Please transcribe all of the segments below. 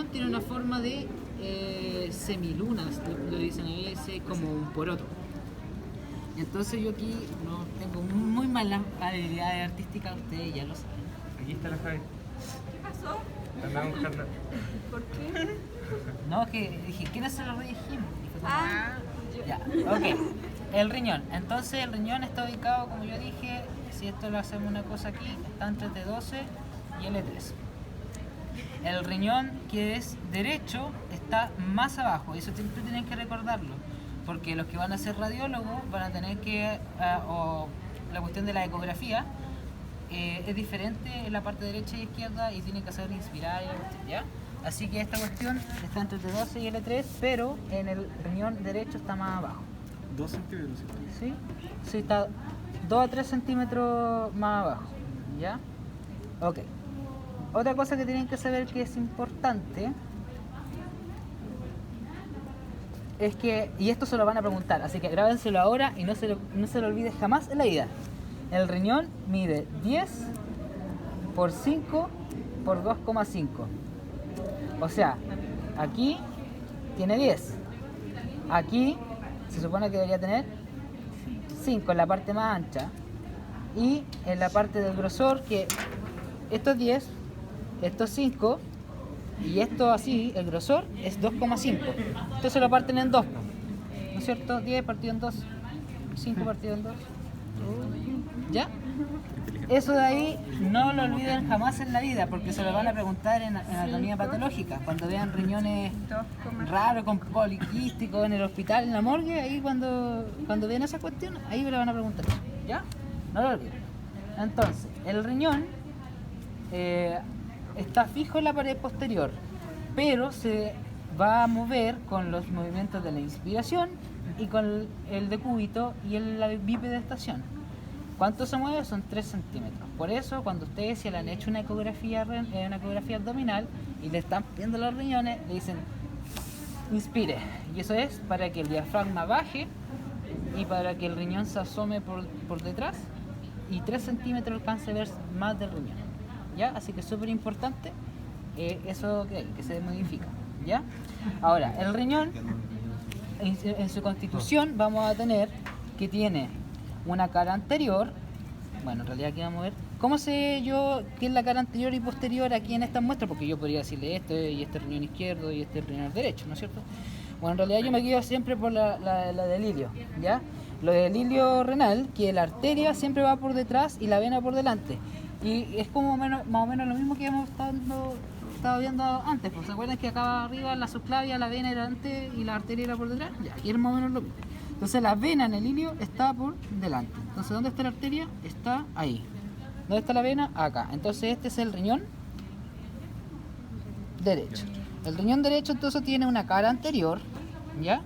riñón tiene una forma de semilunas, lo dicen a veces, como un poroto. Entonces yo aquí no tengo muy malas habilidades artísticas, ustedes ya lo saben. Aquí está la Javi. ¿Qué pasó? Andaba buscando. ¿Por qué? No, que dije, ¿quién hace la redijimos? Ah, Ya, ok. El riñón. Entonces el riñón está ubicado, como yo dije, si esto lo hacemos una cosa aquí, está entre T12 y L3. El riñón que es derecho está más abajo, eso siempre tienen que recordarlo, porque los que van a ser radiólogos van a tener que, o la cuestión de la ecografía, es diferente en la parte derecha y izquierda y tienen que hacer inspirar y la cuestión, ¿ya? Así que esta cuestión está entre T12 y L3, pero en el riñón derecho está más abajo. 2 centímetros. ¿Sí? Sí, está 2 a 3 centímetros más abajo, ¿ya? Ok. Otra cosa que tienen que saber que es importante es que, y esto se lo van a preguntar, así que grábenselo ahora y no se lo olvide jamás en la vida. El riñón mide 10 por 5 por 2,5. O sea, aquí tiene 10. Aquí se supone que debería tener 5 en la parte más ancha. Y en la parte del grosor, que esto es 10, esto es 5, y esto así, el grosor, es 2,5. Entonces lo parten en 2, ¿no es cierto? 10 partido en 2, 5 partido en 2. ¿Ya? Eso de ahí no lo olviden jamás en la vida, porque se lo van a preguntar en anatomía patológica. Cuando vean riñones raros con poliquísticos en el hospital, en la morgue, ahí cuando vean esa cuestión, ahí me lo van a preguntar. ¿Ya? No lo olviden. Entonces, el riñón está fijo en la pared posterior, pero se va a mover con los movimientos de la inspiración y con el decúbito y la bipedestación. ¿Cuánto se mueve? Son 3 centímetros. Por eso, cuando ustedes se le han hecho una ecografía abdominal y le están viendo los riñones, le dicen inspire. Y eso es para que el diafragma baje y para que el riñón se asome por detrás y 3 centímetros alcance a ver más del riñón. ¿Ya? Así que es súper importante eso que se modifica. ¿Ya? Ahora, el riñón, en su constitución vamos a tener que tiene una cara anterior. Bueno, en realidad aquí vamos a ver. ¿Cómo sé yo qué es la cara anterior y posterior aquí en esta muestra? Porque yo podría decirle y este riñón izquierdo y este riñón derecho, ¿no es cierto? Bueno, en realidad yo me guío siempre por la del ilio, ¿ya? Lo del ilio renal, que la arteria siempre va por detrás y la vena por delante. Y es como más o menos lo mismo que hemos estado viendo antes. Pues, ¿se acuerdan que acá arriba en la subclavia la vena era antes y la arteria era por detrás? Ya, aquí es más o menos lo mismo. Entonces la vena en el ilio está por delante. Entonces, ¿dónde está la arteria? Está ahí. ¿Dónde está la vena? Acá. Entonces este es el riñón derecho. El riñón derecho entonces tiene una cara anterior, ¿ya?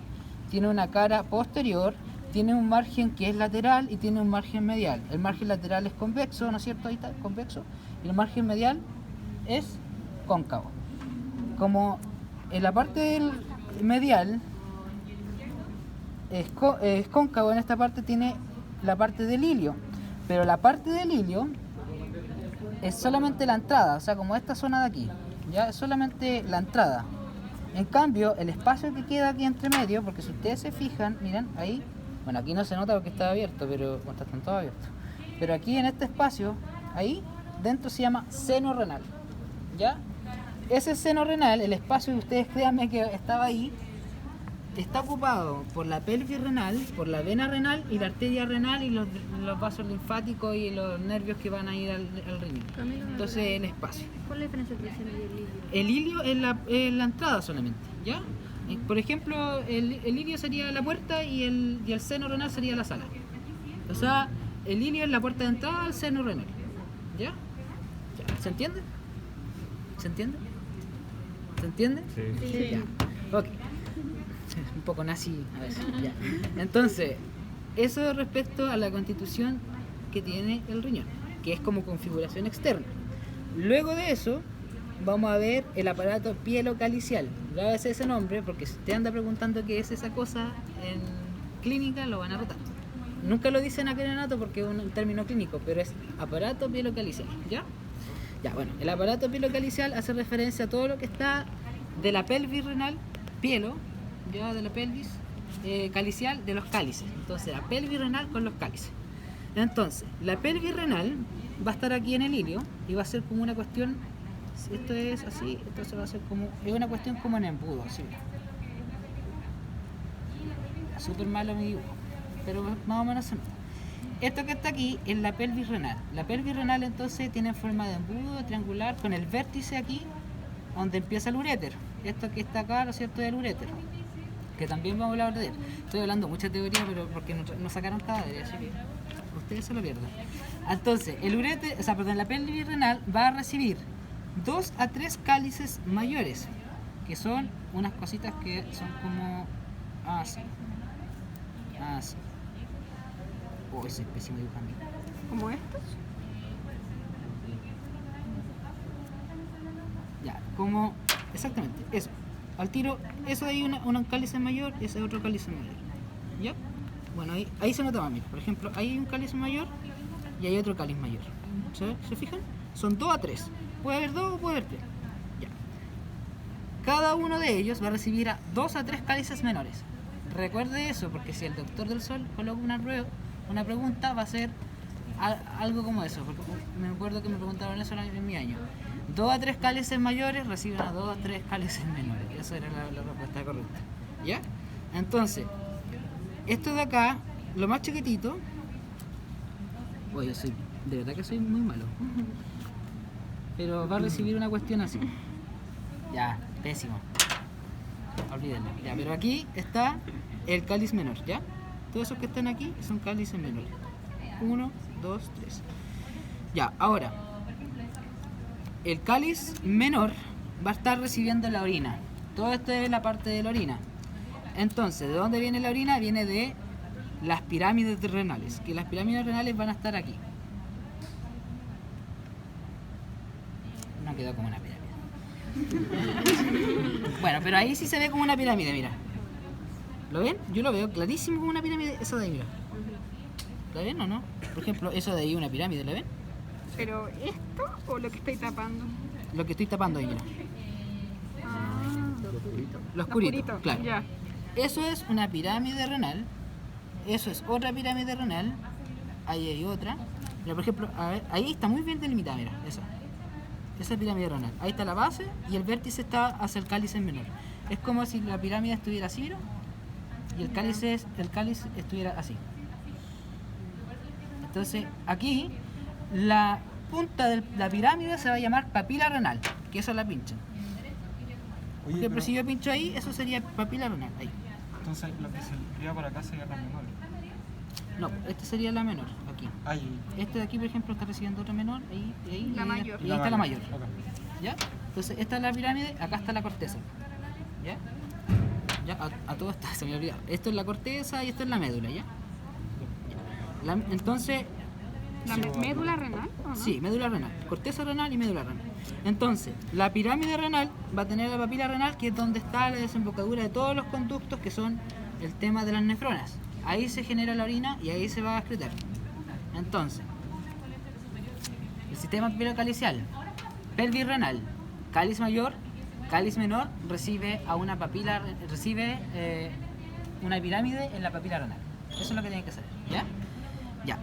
Tiene una cara posterior, tiene un margen que es lateral y tiene un margen medial. El margen lateral es convexo, ¿no es cierto? Ahí está, convexo. Y el margen medial es cóncavo. Como en la parte del medial es cóncavo, en esta parte tiene la parte del ilio, pero la parte del ilio es solamente la entrada, o sea, como esta zona de aquí, ya es solamente la entrada. En cambio, el espacio que queda aquí entre medio, porque si ustedes se fijan, miren, ahí, bueno, aquí no se nota porque está abierto, pero está todo abierto, pero aquí en este espacio, ahí, dentro se llama seno renal, ¿ya? Ese seno renal, el espacio que ustedes créanme que estaba ahí, está ocupado por la pelvis renal, por la vena renal y la arteria renal y los vasos linfáticos y los nervios que van a ir al riñón. Entonces el espacio. ¿Cuál es la diferencia entre el seno y el ilio? El ilio es la entrada solamente, ¿ya? Por ejemplo, el ilio sería la puerta y el seno renal sería la sala. O sea, el ilio es la puerta de entrada al seno renal, ¿ya? ¿Se entiende? ¿Se entiende? ¿Se entiende? Sí. Ya. Ok. Un poco nazi a veces. Ya. Entonces, eso respecto a la constitución que tiene el riñón, que es como configuración externa. Luego de eso, vamos a ver el aparato pielocalicial. Grábese ese nombre, porque si usted anda preguntando qué es esa cosa en clínica, lo van a rotar. Nunca lo dicen acá en anato porque es un término clínico, pero es aparato pielocalicial, ¿ya? Ya, bueno, el aparato pielocalicial hace referencia a todo lo que está de la pelvis renal, pielo, ya de la pelvis calicial de los cálices. Entonces la pelvis renal con los cálices. Entonces, la pelvis renal va a estar aquí en el ilio y va a ser como una cuestión, si esto es así, entonces va a ser como, es una cuestión como en embudo, así. Súper malo mi dibujo, pero más o menos se nota. Esto que está aquí es la pelvis renal. La pelvis renal entonces tiene forma de embudo triangular con el vértice aquí donde empieza el uréter. Esto que está acá, ¿no es cierto?, es el uréter, que también vamos a hablar de él. Estoy hablando mucha teoría, pero porque no sacaron cadáveres, así que ustedes se lo pierden. Entonces, el uréter, o sea, perdón, la pelvis renal va a recibir 2 a 3 cálices mayores, que son unas cositas que son como así. Así. Oh, ese es pésimo dibujando. ¿Como estos? Ya, como exactamente, eso. Al tiro, eso de ahí un cálice mayor, ese otro cálice mayor. ¿Ya? Bueno, ahí se nota más, mira. Por ejemplo, ahí hay un cálice mayor y hay otro cáliz mayor. ¿Se fijan? Son 2 a 3. Puede haber 2 o puede haber 3. Ya. Cada uno de ellos va a recibir a 2 a 3 cálices menores. Recuerde eso, porque si el doctor del sol coloca una pregunta, va a ser algo como eso. Porque me acuerdo que me preguntaron eso en mi año. 2 a 3 cálices mayores reciben a 2 a 3 cálices menores. Esa era la respuesta correcta. ¿Ya? Entonces, esto de acá, lo más chiquitito. Oye, de verdad que soy muy malo. Pero va a recibir una cuestión así. Ya, pésimo. Olvídenlo. Ya, pero aquí está el cáliz menor, ¿ya? Todos esos que están aquí son cálices menores. 1, 2, 3. Ya, ahora. El cáliz menor va a estar recibiendo la orina. Todo esto es la parte de la orina. Entonces, ¿de dónde viene la orina? Viene de las pirámides renales. Que las pirámides renales van a estar aquí. No quedó como una pirámide. Bueno, pero ahí sí se ve como una pirámide, mira. ¿Lo ven? Yo lo veo clarísimo como una pirámide. Eso de ahí, mira. ¿La ven o no? Por ejemplo, eso de ahí una pirámide, ¿la ven? ¿Pero esto o lo que estoy tapando? Lo que estoy tapando ahí, mira. Ah, Lo oscurito, oscurito, claro. ya. Eso es una pirámide renal. Eso es otra pirámide renal. Ahí hay otra. Mira, por ejemplo, a ver, ahí está muy bien delimitada, mira, esa. Esa es pirámide renal. Ahí está la base y el vértice está hacia el cáliz menor. Es como si la pirámide estuviera así, ¿no? Y el cáliz estuviera así. Entonces, aquí la punta de la pirámide se va a llamar papila renal, que esa la pinchan. Por Oye, ejemplo, pero, si yo pincho ahí, eso sería papila renal. Ahí. entonces lo que se iría por acá sería la menor. No, esta sería la menor, aquí. Ahí. Este de aquí, por ejemplo, está recibiendo otra menor, ahí, La mayor. Y ahí está la mayor. Ok. ¿Ya? Entonces, esta es la pirámide, acá está la corteza. ¿Ya? Ya, a todo esto se me olvidó. Esto es la corteza y esto es la médula, ¿ya? Entonces, ¿La médula renal o no? sí, médula renal, corteza renal y médula renal. Entonces, la pirámide renal va a tener la papila renal, que es donde está la desembocadura de todos los conductos, que son el tema de las nefronas. Ahí se genera la orina y ahí se va a excretar. Entonces, el sistema pilocalicial, pelvis renal, cáliz mayor, cáliz menor, recibe una pirámide en la papila renal. Eso es lo que tienen que saber, ¿ya? Ya.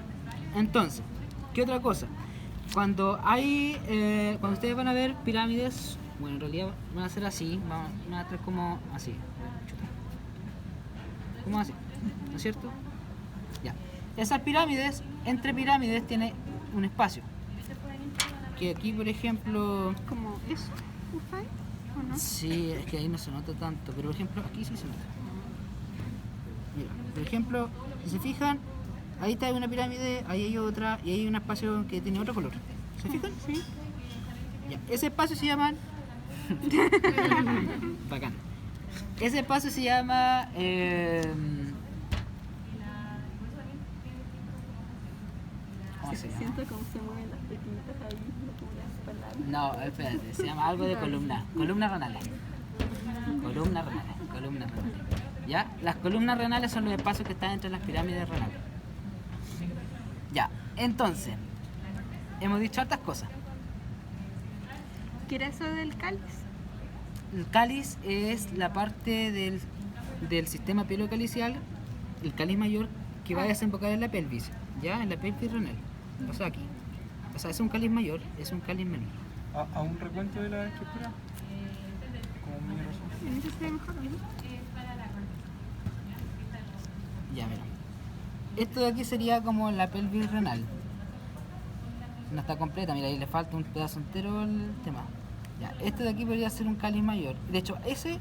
Entonces, ¿qué otra cosa? Cuando ustedes van a ver pirámides, bueno, en realidad van a ser así, van a estar como así. Como así, ¿no es cierto? Ya. Esas pirámides, entre pirámides tiene un espacio. Que aquí, por ejemplo... ¿Como eso? ¿Está ahí? ¿O no? Sí, es que ahí no se nota tanto, pero por ejemplo, aquí sí se nota. Mira, por ejemplo, si se fijan, ahí está una pirámide, ahí hay otra, y ahí hay un espacio que tiene otro color. ¿Se fijan? Sí. Ya, ese espacio se llama... Bacán. Ese espacio se llama... ¿Cómo se llama? Siento como se mueven las pequeñitas ahí, como las palabras. No, espérate, se llama algo de columna. Columnas renales. Columnas renales. Columnas renales. ¿Ya? Las columnas renales son los espacios que están entre las pirámides renales. Ya, entonces, hemos dicho hartas cosas. ¿Qué era eso del cáliz? el cáliz es la parte del sistema pielocalicial, el cáliz mayor, que va a desembocar en la pelvis, ya en la pelvis renal, o sea aquí. O sea, es un cáliz mayor, es un cáliz menor. ¿A un recuento de la estructura? Como un mini resumen. Ese se ve mejor, ¿no? Ya, mira. Esto de aquí sería como la pelvis renal. No está completa, mira, ahí le falta un pedazo entero al tema. Ya, este de aquí podría ser un cáliz mayor. De hecho, ese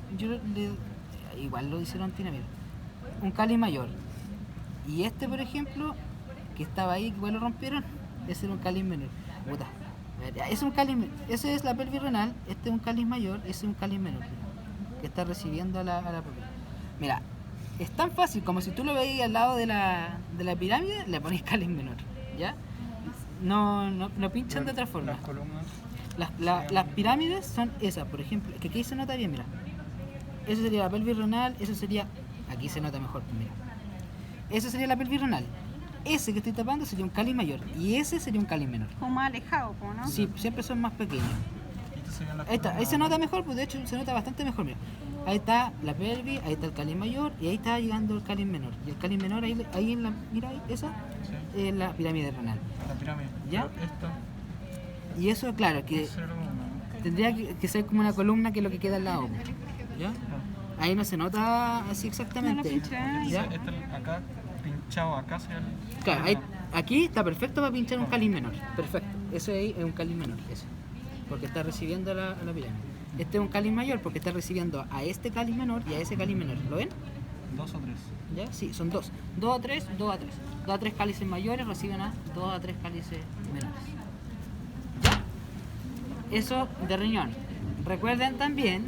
igual lo hicieron tiene, mira. Un cáliz mayor. Y este, por ejemplo, que estaba ahí, que igual lo rompieron, ese era un cáliz menor. Puta. Ya, ese es la pelvis renal, este es un cáliz mayor, ese es un cáliz menor. Que está recibiendo a la pelvis. Mira, es tan fácil como si tú lo veías al lado de la pirámide, le pones cáliz menor. ¿Ya? No pinchan de otra forma. Las columnas. Las pirámides son esas, por ejemplo, que aquí se nota bien, mira. Eso sería la pelvis renal, eso sería. Aquí se nota mejor, mira. Eso sería la pelvis renal. Ese que estoy tapando sería un cáliz mayor y ese sería un cáliz menor. Como más alejado, po, ¿no? Sí, siempre son más pequeños. Y estas serían las Ahí está, ahí se columnas. nota mejor, pues de hecho se nota bastante mejor, mira. Ahí está la pelvis, ahí está el cáliz mayor y ahí está llegando el cáliz menor. Y el cáliz menor ahí en la, mira ahí, esa Sí, es la pirámide renal. la pirámide. ¿Ya? Pero esto, Y eso, claro, que esto sería como una. tendría que ser como una columna que es lo que queda al lado. ¿Ya? Ah. Ahí no se nota así No exactamente. lo pinché. ¿Ya? Este acá, pinchado acá sería el. Claro, aquí está perfecto para pinchar un cáliz menor. Perfecto. Ese ahí es un cáliz menor, ese. Porque está recibiendo a la pirámide. Este es un cáliz mayor porque está recibiendo a este cáliz menor y a ese cáliz menor. ¿Lo ven? 2 o 3. ¿Ya? Sí, son dos. 2 a 3, 2 a 3. 2 a 3 cálices mayores reciben a 2 a 3 cálices menores. ¿Ya? Eso de riñón. Recuerden también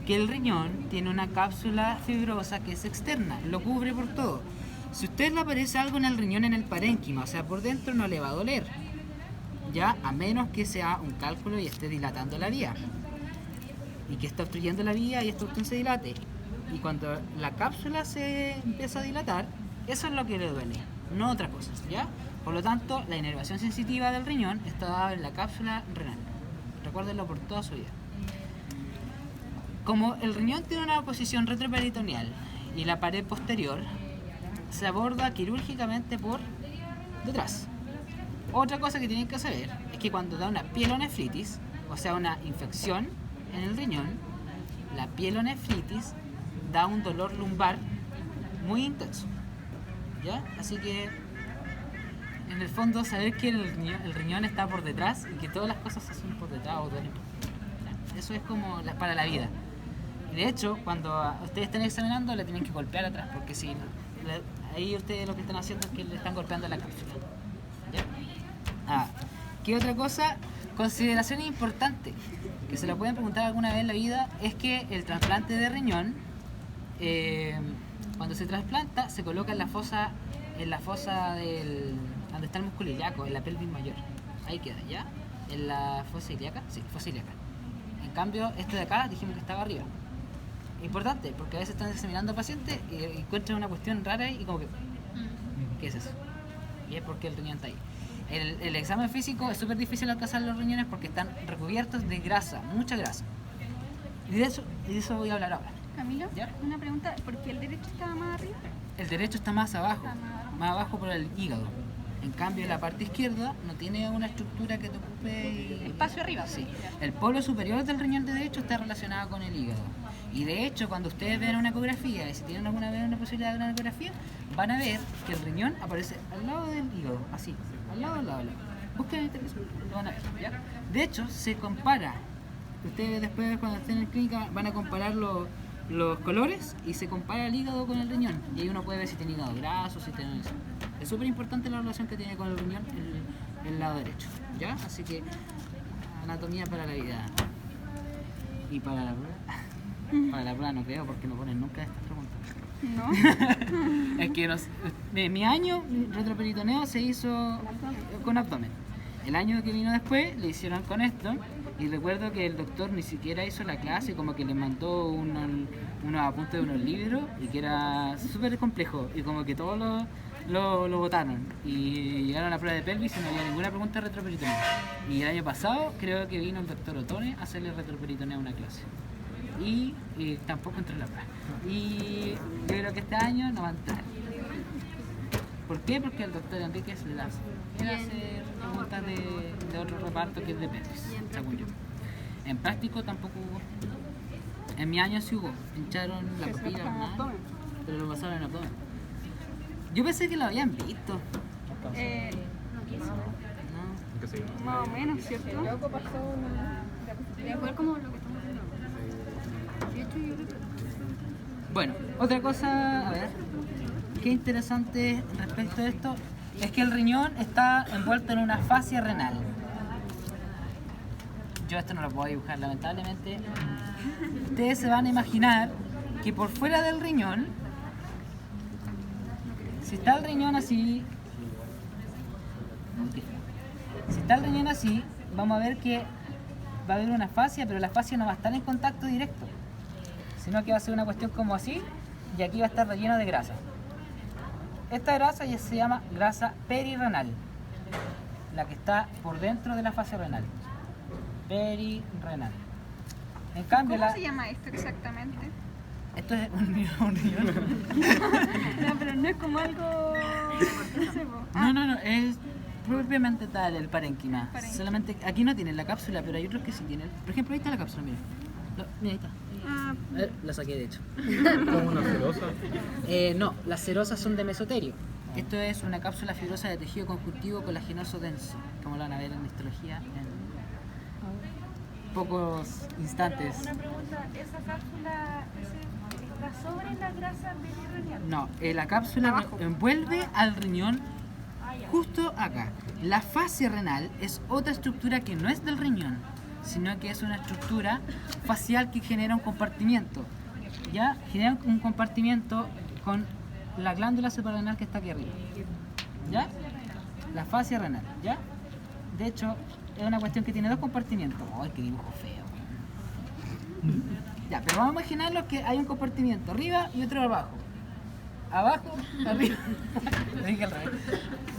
que el riñón tiene una cápsula fibrosa que es externa, lo cubre por todo. Si a usted le aparece algo en el riñón, en el parénquima, o sea, por dentro, no le va a doler. Ya, a menos que sea un cálculo y esté dilatando la vía. Y que está obstruyendo la vía y esta obstrucción se dilate. Y cuando la cápsula se empieza a dilatar, eso es lo que le duele, no otra cosa, ¿ya? Por lo tanto, la inervación sensitiva del riñón está dada en la cápsula renal. Recuérdenlo por toda su vida. Como el riñón tiene una posición retroperitoneal y la pared posterior, se aborda quirúrgicamente por detrás. Otra cosa que tienen que saber es que cuando da una pielonefritis, o sea, una infección en el riñón, la pielonefritis da un dolor lumbar muy intenso. ¿Ya? Así que, en el fondo, saber que el riñón está por detrás y que todas las cosas se hacen por detrás o duelen por detrás. ¿Ya? Eso es como para la vida. Y de hecho, cuando ustedes estén examinando, le tienen que golpear atrás, porque si ahí ustedes lo que están haciendo es que le están golpeando la cápsula. ¿Ya? ¿Qué otra cosa? Consideración importante, que se la pueden preguntar alguna vez en la vida, es que el trasplante de riñón, cuando se trasplanta, se coloca en la fosa donde está el músculo ilíaco, en la pelvis mayor. Ahí queda, ¿ya? En la fosa ilíaca, sí, fosa ilíaca. En cambio, este de acá dijimos que estaba arriba. Importante, porque a veces están examinando pacientes y encuentran una cuestión rara y como que, ¿qué es eso? Y es porque el riñón está ahí. El examen físico es súper difícil alcanzar los riñones porque están recubiertos de grasa, mucha grasa. Y de eso voy a hablar ahora. Camilo, ¿Ya? una pregunta, ¿por qué el derecho estaba más arriba? El derecho está más abajo, Está más abajo por el hígado. En cambio, la parte izquierda no tiene una estructura que te ocupe Espacio arriba. Sí. El polo superior del riñón derecho está relacionado con el hígado. Y de hecho, cuando ustedes ven una ecografía, y si tienen alguna vez una posibilidad de ver una ecografía, van a ver que el riñón aparece al lado del hígado, así, al lado. Busquen en televisión, lo van a ver, ¿ya? De hecho, se compara. Ustedes después, cuando estén en clínica, van a comparar los colores y se compara el hígado con el riñón. Y ahí uno puede ver si tiene hígado graso, si tiene eso. Es súper importante la relación que tiene con el riñón el lado derecho, ¿ya? Así que, anatomía para la vida. Y para la prueba. Para la prueba no creo porque no ponen nunca estas preguntas. ¿No? Es que mi año retroperitoneo se hizo con abdomen. El año que vino después le hicieron con esto. Y recuerdo que el doctor ni siquiera hizo la clase, como que le mandó unos apuntes de unos libros y que era súper complejo. Y como que todos lo botaron. Y llegaron a la prueba de pelvis y no había ninguna pregunta de retroperitoneo. Y el año pasado creo que vino el doctor Otone a hacerle retroperitoneo a una clase. Y tampoco entró en la prueba. Y yo creo que este año no va a entrar. ¿Por qué? Porque el doctor Enríquez le hace preguntas de otro reparto que es de Pérez, según yo. En práctico tampoco hubo. En mi año sí hubo. Hincharon la papila, ¿no? Pero lo pasaron en abdomen. Yo pensé que lo habían visto. No. Nunca se vio. Más o menos, ¿cierto? De acuerdo como lo que estamos haciendo. De hecho, yo creo que... Bueno, otra cosa, a ver, qué interesante respecto a esto, es que el riñón está envuelto en una fascia renal. Yo esto no lo puedo dibujar, lamentablemente. Ustedes se van a imaginar que por fuera del riñón, si está el riñón así, vamos a ver que va a haber una fascia, pero la fascia no va a estar en contacto directo, sino que va a ser una cuestión como así, y aquí va a estar relleno de grasa. Esta grasa ya se llama grasa perirrenal, la que está por dentro de la fascia renal. Perirrenal. En cambio, ¿Cómo se llama esto exactamente? esto es un riñón. No, pero no es como algo... No sé, po. No, es propiamente tal el parénquima. Parénquima. Solamente aquí no tienen la cápsula, pero hay otros que sí tienen. Por ejemplo, ahí está la cápsula, mira. Mira, ahí está. La saqué de hecho. Como una cerosa. No, las cerosas son de mesoterio. Esto es una cápsula fibrosa de tejido conjuntivo colagenoso denso, como lo van a ver en histología en pocos instantes. Una pregunta, ¿esa cápsula está sobre la grasa perirrenal? No, la cápsula Abajo. envuelve al riñón justo acá. La fascia renal es otra estructura que no es del riñón, sino que es una estructura facial que genera un compartimiento. ¿Ya? Genera un compartimiento con la glándula suprarrenal que está aquí arriba. ¿Ya? La fascia renal. ¿Ya? De hecho, es una cuestión que tiene dos compartimientos. ¡Ay, qué dibujo feo! Ya, pero vamos a imaginarlo que hay un compartimiento arriba y otro abajo. Abajo, arriba. Lo dije al revés.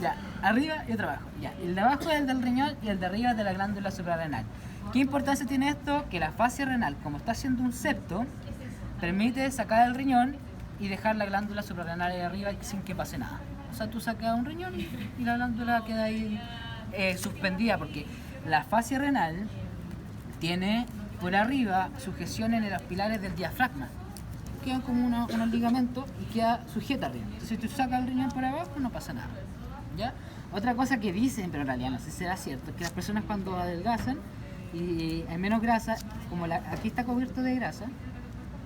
Ya, arriba y otro abajo. Ya, el de abajo es el del riñón y el de arriba es de la glándula suprarrenal. ¿Qué importancia tiene esto? Que la fascia renal, como está haciendo un septo, permite sacar el riñón y dejar la glándula suprarrenal ahí arriba sin que pase nada. O sea, tú sacas un riñón y la glándula queda ahí suspendida, porque la fascia renal tiene por arriba sujeción en los pilares del diafragma. Quedan como unos ligamentos y queda sujeta arriba. Entonces, si tú sacas el riñón por abajo, no pasa nada. ¿Ya? Otra cosa que dicen, pero en realidad no sé si será cierto, es que las personas cuando adelgazan y hay menos grasa, como aquí está cubierto de grasa,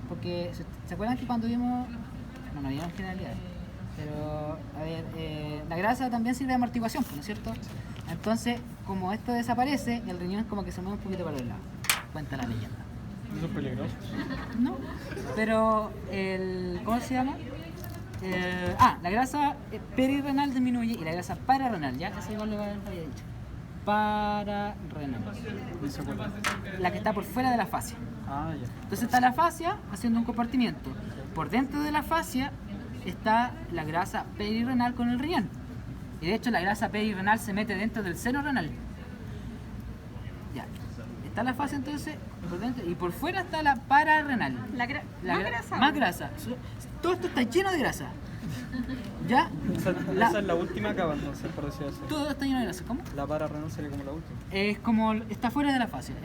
porque ¿se acuerdan que cuando vimos, no vimos generalidades, pero a ver, la grasa también sirve de amortiguación, ¿no es cierto? Entonces, como esto desaparece, el riñón como que se mueve un poquito para el lado, cuenta la leyenda. ¿Eso es peligroso? No, pero ¿cómo se llama? La grasa perirrenal disminuye y la grasa pararrenal, ya, eso igual lo había dicho. Pararrenal, ¿Dice cuál es? la que está por fuera de la fascia. Ah, ya. Entonces está la fascia haciendo un compartimiento. Por dentro de la fascia está la grasa perirrenal con el riñón. Y de hecho la grasa perirrenal se mete dentro del seno renal. Ya. Está la fascia entonces por dentro y por fuera está la pararrenal. Más grasa. Más grasa. Todo esto está lleno de grasa. ¿Ya? Esa es la última capa, entonces, por decir así. Todo está lleno de grasa. ¿Cómo? La pararrenal sería como la última. Es como está fuera de la fascia.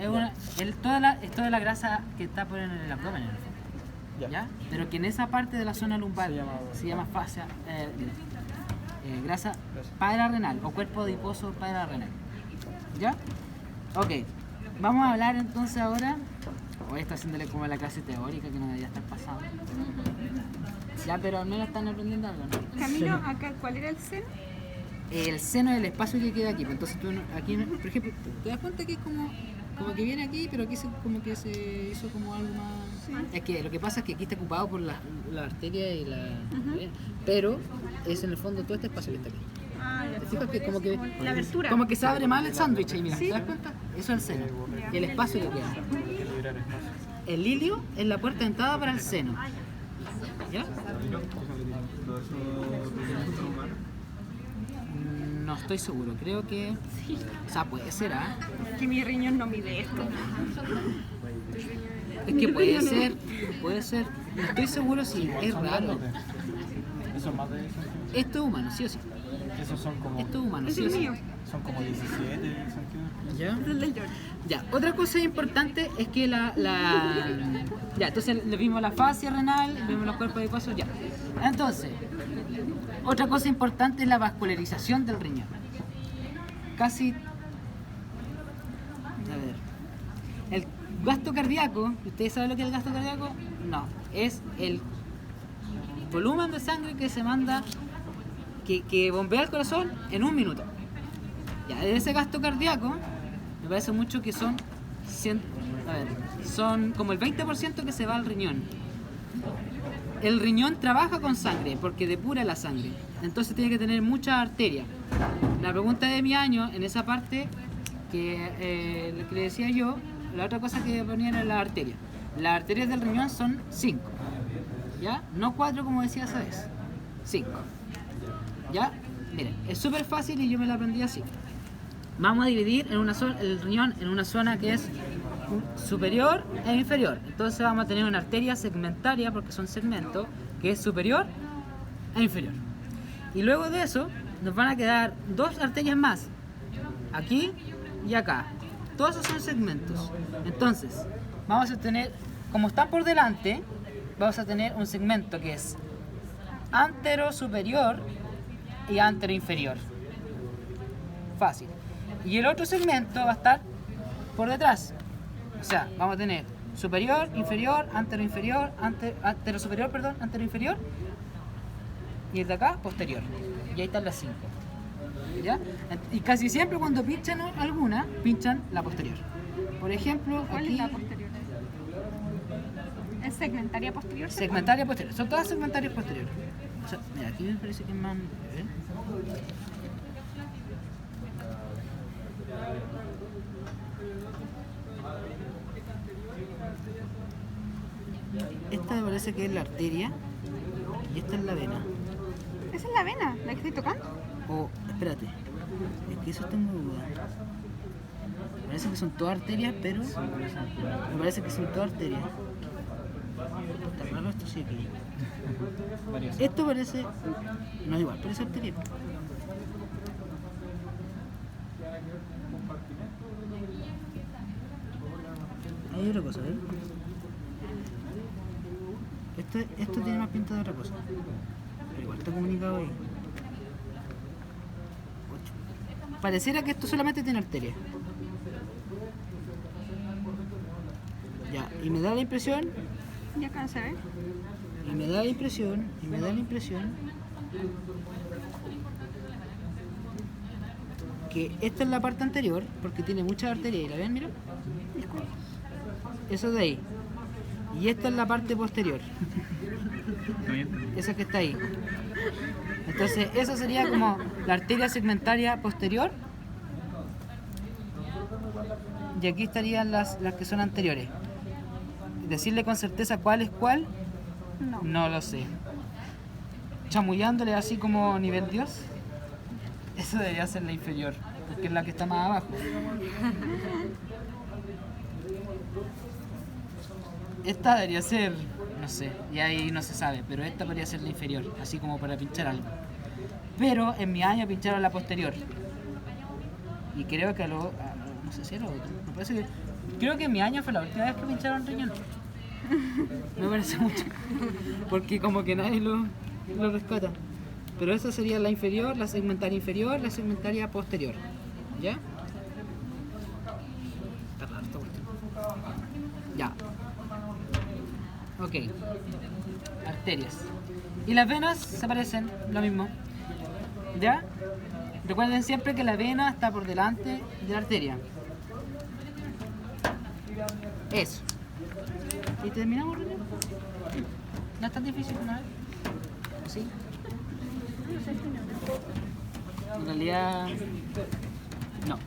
Es toda la grasa que está por en el abdomen en el fondo. ¿Ya? Pero que en esa parte de la zona lumbar se llama fascia, grasa pararrenal o cuerpo adiposo pararrenal. ¿Ya? Ok. Vamos a hablar entonces ahora. Hoy está haciéndole como la clase teórica que no debería estar pasando. Ya, pero al menos están aprendiendo algo, ¿no? Camilo, acá, ¿cuál era el seno? El seno es el espacio que queda aquí. Pues entonces tú aquí, por ejemplo, te das cuenta que es como que viene aquí, pero aquí como que se hizo como algo más. Sí. Es que lo que pasa es que aquí está ocupado por la arteria y la. Pero es en el fondo todo este espacio que está aquí. Ah, ya. ¿Te fijas que como que La abertura. como que se abre mal el sándwich ahí, mira, Sí. ¿te das cuenta? Eso es el seno. Y el espacio que queda. Que liberar espacio. El ilio es la puerta de entrada para el seno. ¿Ya? No estoy seguro, creo que. O sea, puede ser, ¿ah? Que mi riñón no mide esto. Es que puede ser. No estoy seguro si es raro. Eso es más de eso. Esto es humano, sí o sí. Esos son como, Esto es humano, Ese sí o es sí. mío. son como 17 centímetros. ¿Ya? Es el de George. Ya, otra cosa importante es que Ya, entonces le vimos la fascia renal, vimos los cuerpos adiposos, ya. Entonces, otra cosa importante es la vascularización del riñón. Casi... A ver... El gasto cardíaco, ¿ustedes saben lo que es el gasto cardíaco? No, es el volumen de sangre que se manda, que bombea el corazón en un minuto. Ya, de ese gasto cardíaco, me parece mucho que son son como el 20% que se va al riñón. El riñón trabaja con sangre porque depura la sangre, entonces tiene que tener mucha arteria. La pregunta de mi año, en esa parte que le decía yo, la otra cosa que ponían era la arteria. Las arterias del riñón son 5, ¿ya? No 4 como decía esa vez, 5. ¿Ya? Miren, es súper fácil y yo me la aprendí así. Vamos a dividir el riñón en una zona que es superior e inferior. Entonces vamos a tener una arteria segmentaria, porque son segmentos, que es superior e inferior. Y luego de eso nos van a quedar dos arterias más, aquí y acá. Todos esos son segmentos. Entonces vamos a tener, como están por delante, vamos a tener un segmento que es antero superior y antero inferior. Fácil. Y el otro segmento va a estar por detrás. O sea, vamos a tener superior, inferior, antero inferior, antero superior, perdón, antero inferior. Y el de acá, posterior. Y ahí están las 5. ¿Ya? Y casi siempre cuando pinchan alguna, pinchan la posterior. Por ejemplo, ¿Cuál aquí... es la posterior? ¿Es segmentaria posterior? ¿cierto? Segmentaria posterior. Son todas segmentarias posteriores. O sea, mira, aquí me parece que es más... Esta me parece que es la arteria y esta es la vena. Esa es la vena, la que estoy tocando. O, espérate, es que eso tengo duda. Parece que son todas arterias, pero me parece que son todas arterias. Está raro esto, sí, aquí. Esto parece... No, igual, parece arteria. Hay otra cosa, ¿eh? Esto tiene más pinta de otra cosa. Pero igual está comunicado ahí. Pareciera que esto solamente tiene arteria. Ya, y me da la impresión, Ya alcancé a ver. que esta es la parte anterior, porque tiene mucha arteria. ¿Y la ven, mira? Eso de ahí. Y esta es la parte posterior. Esa que está ahí. Entonces, esa sería como la arteria segmentaria posterior. Y aquí estarían las que son anteriores. Decirle con certeza cuál es cuál, No. no lo sé. Chamullándole así como nivel Dios, eso debería ser la inferior, porque es la que está más abajo. Esta debería ser, no sé, y ahí no se sabe, pero esta podría ser la inferior, así como para pinchar algo. Pero en mi año pincharon la posterior. Y creo que no sé si era otro. Me parece que, creo que en mi año fue la última vez que pincharon riñón. Me parece mucho. Porque como que nadie lo rescata. Pero esa sería la inferior, la segmentaria inferior, la segmentaria posterior. ¿Ya? Está raro esta cuestión. Ya. Ok. Arterias. Y las venas se parecen, lo mismo. ¿Ya? Recuerden siempre que la vena está por delante de la arteria. Eso. ¿Y terminamos, René? No es tan difícil, ¿no? ¿Sí? En realidad, no.